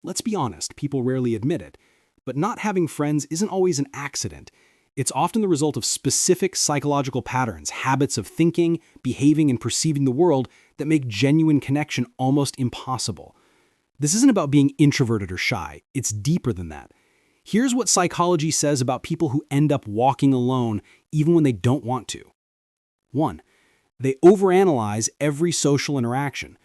Let's be honest, people rarely admit it, but not having friends isn't always an accident. It's often the result of specific psychological patterns, habits of thinking, behaving, and perceiving the world that make genuine connection almost impossible. This isn't about being introverted or shy, it's deeper than that. Here's what psychology says about people who end up walking alone even when they don't want to. 1. They overanalyze every social interaction.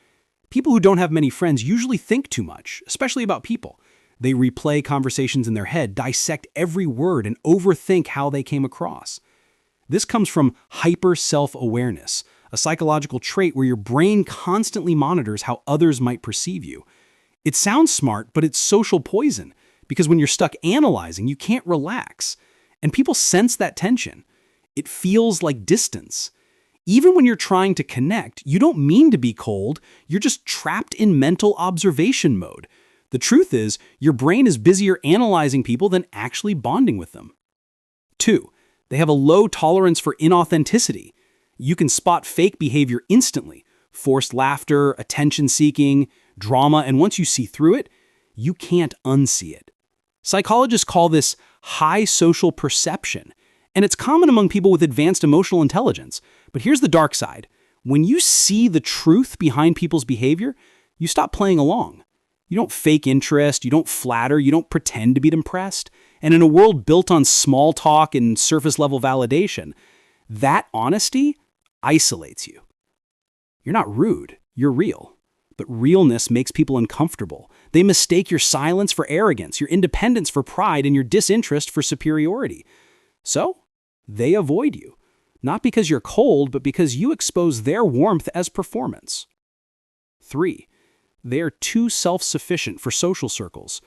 People who don't have many friends usually think too much, especially about people. They replay conversations in their head, dissect every word, and overthink how they came across. This comes from hyper self-awareness, a psychological trait where your brain constantly monitors how others might perceive you. It sounds smart, but it's social poison, because when you're stuck analyzing, you can't relax. And people sense that tension. It feels like distance. Even when you're trying to connect, you don't mean to be cold, you're just trapped in mental observation mode. The truth is, your brain is busier analyzing people than actually bonding with them. 2. They have a low tolerance for inauthenticity. You can spot fake behavior instantly. Forced laughter, attention-seeking, drama, and once you see through it, you can't unsee it. Psychologists call this high social perception, and it's common among people with advanced emotional intelligence. But here's the dark side. When you see the truth behind people's behavior, you stop playing along. You don't fake interest, you don't flatter, you don't pretend to be impressed. And in a world built on small talk and surface-level validation, that honesty isolates you. You're not rude, you're real. But realness makes people uncomfortable. They mistake your silence for arrogance, your independence for pride, and your disinterest for superiority. So, they avoid you. Not because you're cold, but because you expose their warmth as performance. 3. They are too self-sufficient for social circles.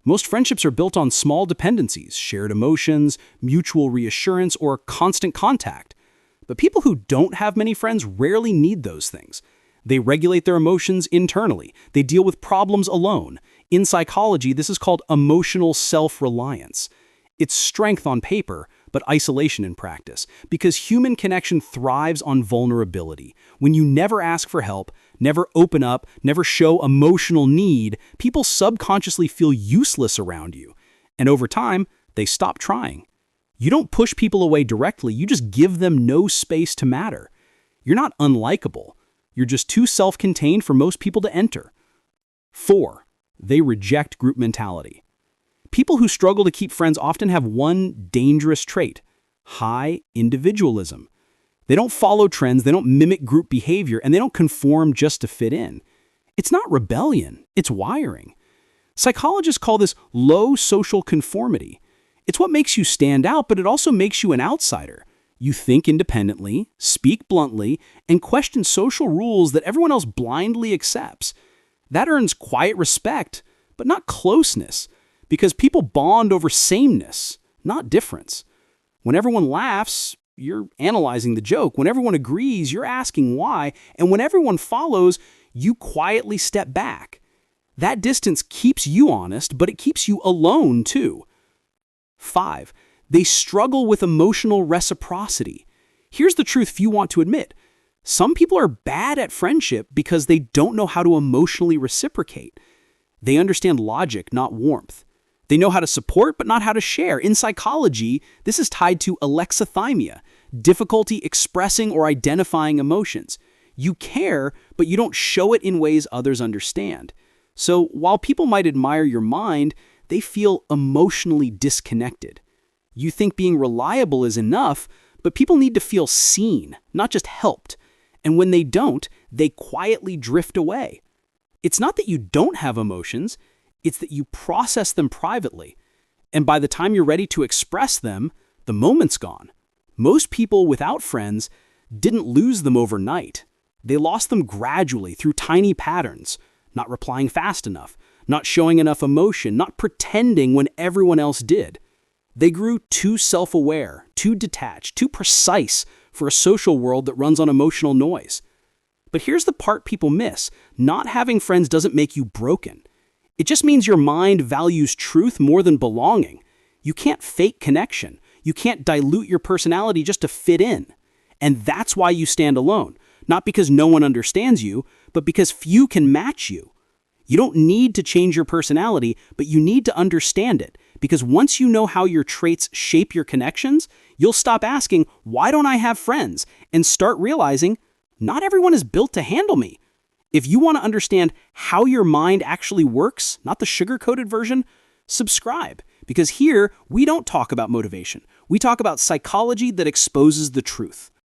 Most friendships are built on small dependencies, shared emotions, mutual reassurance, or constant contact. But people who don't have many friends rarely need those things. They regulate their emotions internally. They deal with problems alone. In psychology, this is called emotional self-reliance. It's strength on paper, but isolation in practice, because human connection thrives on vulnerability. When you never ask for help, never open up, never show emotional need, people subconsciously feel useless around you. And over time, they stop trying. You don't push people away directly, you just give them no space to matter. You're not unlikable. You're just too self-contained for most people to enter. 4. They reject group mentality. People who struggle to keep friends often have one dangerous trait: high individualism. They don't follow trends, they don't mimic group behavior, and they don't conform just to fit in. It's not rebellion, it's wiring. Psychologists call this low social conformity. It's what makes you stand out, but it also makes you an outsider. You think independently, speak bluntly, and question social rules that everyone else blindly accepts. That earns quiet respect, but not closeness, because people bond over sameness, not difference. When everyone laughs, you're analyzing the joke. When everyone agrees, you're asking why. And when everyone follows, you quietly step back. That distance keeps you honest, but it keeps you alone too. 5. They struggle with emotional reciprocity. Here's the truth few want to admit. Some people are bad at friendship because they don't know how to emotionally reciprocate. They understand logic, not warmth. They know how to support, but not how to share. In psychology, this is tied to alexithymia, difficulty expressing or identifying emotions. You care, but you don't show it in ways others understand. So while people might admire your mind, they feel emotionally disconnected. You think being reliable is enough, but people need to feel seen, not just helped. And when they don't, they quietly drift away. It's not that you don't have emotions, it's that you process them privately. And by the time you're ready to express them, the moment's gone. Most people without friends didn't lose them overnight. They lost them gradually through tiny patterns, not replying fast enough, not showing enough emotion, not pretending when everyone else did. They grew too self-aware, too detached, too precise for a social world that runs on emotional noise. But here's the part people miss. Not having friends doesn't make you broken. It just means your mind values truth more than belonging. You can't fake connection. You can't dilute your personality just to fit in. And that's why you stand alone. Not because no one understands you, but because few can match you. You don't need to change your personality, but you need to understand it. Because once you know how your traits shape your connections, you'll stop asking, why don't I have friends? And start realizing, not everyone is built to handle me. If you want to understand how your mind actually works, not the sugar-coated version, subscribe. Because here, we don't talk about motivation. We talk about psychology that exposes the truth.